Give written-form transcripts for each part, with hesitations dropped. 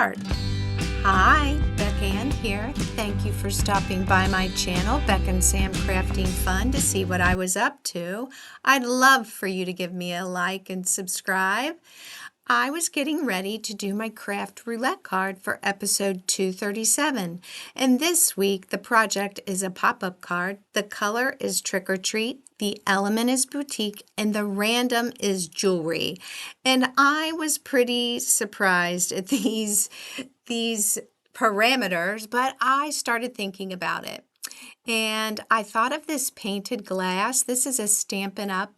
Art. Hi, Beck Ann here. Thank you for stopping by my channel, Beck and Sam Crafting Fun, to see what I was up to. I'd love for you to give me a like and subscribe. I was getting ready to do my Craft Roulette card for episode 237. And this week, the project is a pop-up card. The color is Trick or Treat, the element is Boutique, and the random is Jewelry. And I was pretty surprised at these parameters, but I started thinking about it. And I thought of this painted glass. This is a Stampin' Up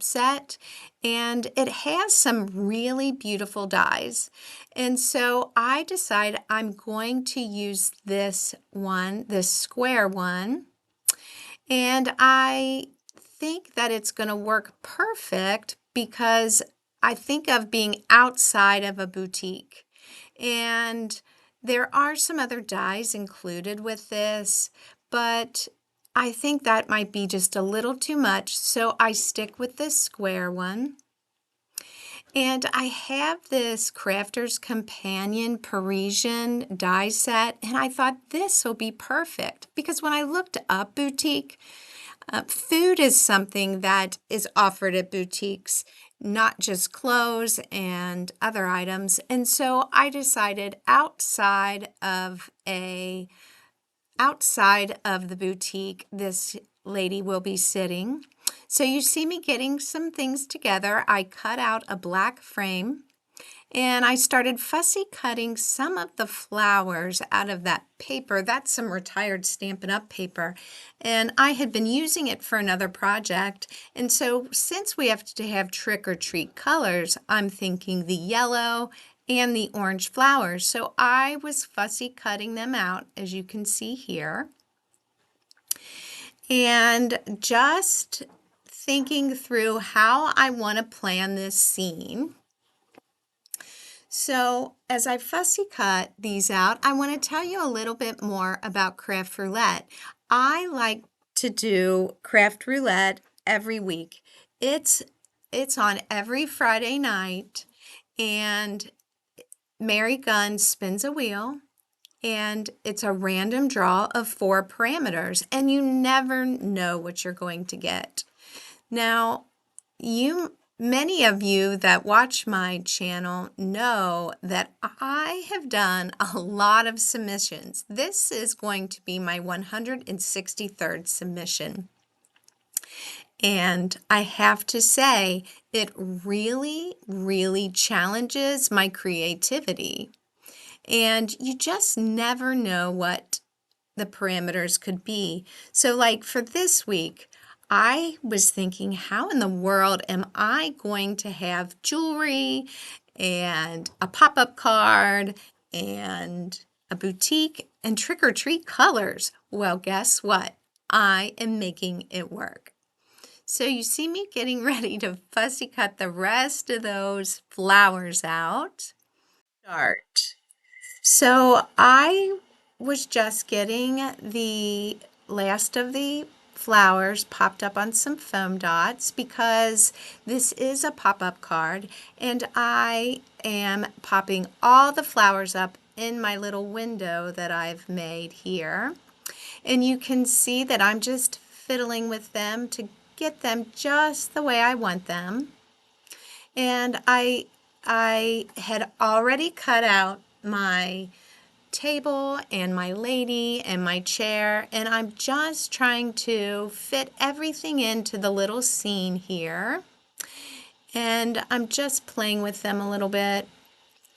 set, and it has some really beautiful dies. And so I decided I'm going to use this square one, and I think that it's going to work perfect because I think of being outside of a boutique. And there are some other dies included with this, but I think that might be just a little too much, so I stick with this square one. And I have this Crafter's Companion Parisian die set, and I thought this will be perfect because when I looked up boutique, food is something that is offered at boutiques, not just clothes and other items. And so I decided outside of the boutique, this lady will be sitting. So you see me getting some things together. I cut out a black frame and I started fussy cutting some of the flowers out of that paper. That's some retired Stampin' Up! Paper. And I had been using it for another project. And so since we have to have trick or treat colors, I'm thinking the yellow and the orange flowers. So I was fussy cutting them out, as you can see here. And just thinking through how I want to plan this scene. So as I fussy cut these out, I want to tell you a little bit more about Craft Roulette. I like to do Craft Roulette every week. It's on every Friday night, and Mary Gunn spins a wheel, and it's a random draw of 4 parameters, and you never know what you're going to get. Now, many of you that watch my channel know that I have done a lot of submissions. This is going to be my 163rd submission. And I have to say, it really, really challenges my creativity. And you just never know what the parameters could be. So like for this week, I was thinking, how in the world am I going to have jewelry and a pop-up card and a boutique and trick-or-treat colors? Well, guess what? I am making it work. So you see me getting ready to fussy cut the rest of those flowers out. Start. So I was just getting the last of the flowers popped up on some foam dots because this is a pop-up card, and I am popping all the flowers up in my little window that I've made here. And you can see that I'm just fiddling with them to get them just the way I want them. And I had already cut out my table and my lady and my chair, and I'm just trying to fit everything into the little scene here. And I'm just playing with them a little bit.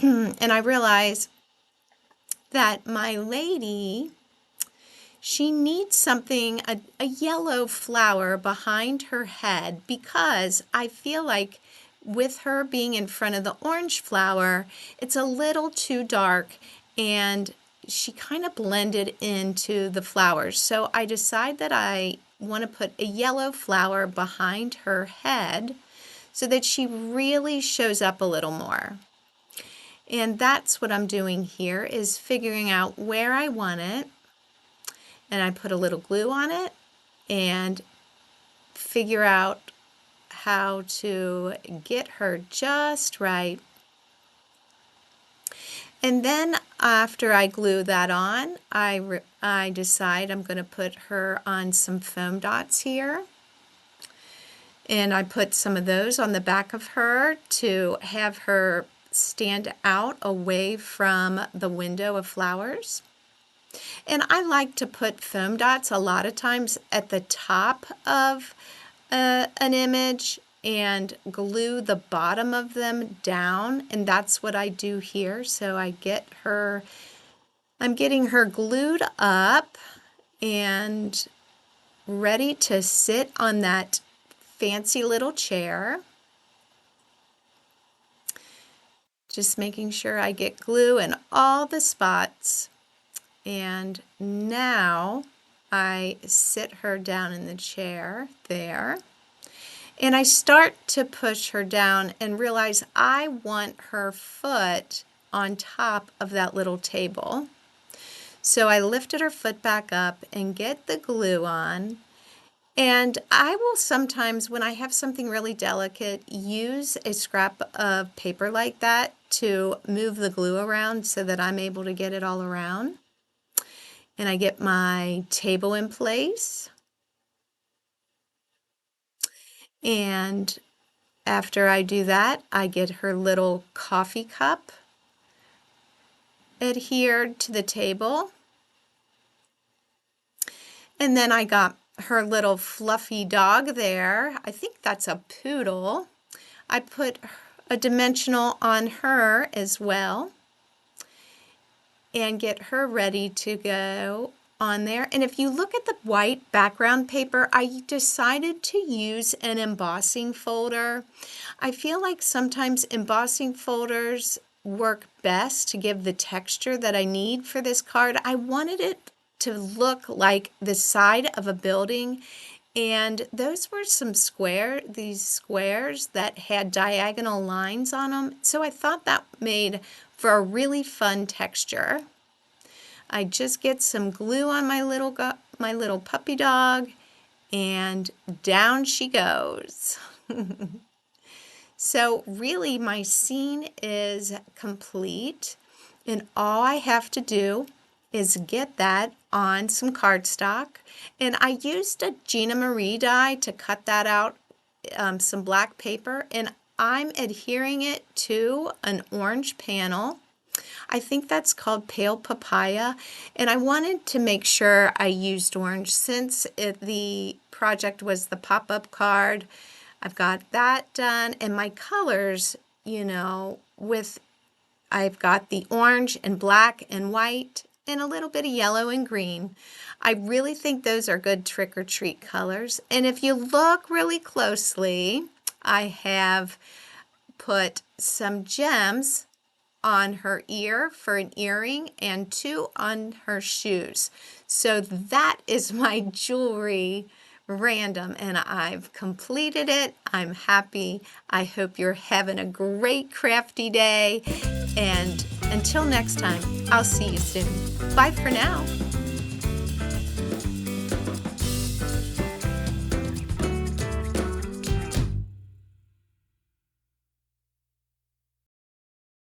And I realize that my lady, she needs something, a yellow flower behind her head, because I feel like with her being in front of the orange flower, it's a little too dark and she kind of blended into the flowers. So I decide that I want to put a yellow flower behind her head so that she really shows up a little more. And that's what I'm doing here, is figuring out where I want it. And I put a little glue on it and figure out how to get her just right. And then after I glue that on, I decide I'm going to put her on some foam dots here. And I put some of those on the back of her to have her stand out away from the window of flowers. And I like to put foam dots a lot of times at the top of an image and glue the bottom of them down, and that's what I do here. So I'm getting her glued up and ready to sit on that fancy little chair. Just making sure I get glue in all the spots. And now I sit her down in the chair there. And I start to push her down and realize I want her foot on top of that little table. So I lifted her foot back up and get the glue on. And I will sometimes, when I have something really delicate, use a scrap of paper like that to move the glue around so that I'm able to get it all around. And I get my table in place. And after I do that, I get her little coffee cup adhered to the table. And then I got her little fluffy dog there. I think that's a poodle. I put a dimensional on her as well and get her ready to go on there. And if you look at the white background paper, I decided to use an embossing folder. I feel like sometimes embossing folders work best to give the texture that I need for this card. I wanted it to look like the side of a building, and those were these squares that had diagonal lines on them, so I thought that made for a really fun texture. I just get some glue on my little puppy dog, and down she goes. So really my scene is complete, and all I have to do is get that on some cardstock. And I used a Gina Marie die to cut that out, some black paper, and I'm adhering it to an orange panel. I think that's called Pale Papaya, and I wanted to make sure I used orange since the project was the pop-up card. I've got that done, and my colors, I've got the orange and black and white and a little bit of yellow and green. I really think those are good trick-or-treat colors. And if you look really closely, I have put some gems on her ear for an earring and 2 on her shoes. So that is my jewelry random, and I've completed it. I'm happy. I hope you're having a great crafty day, and until next time, I'll see you soon. Bye for now.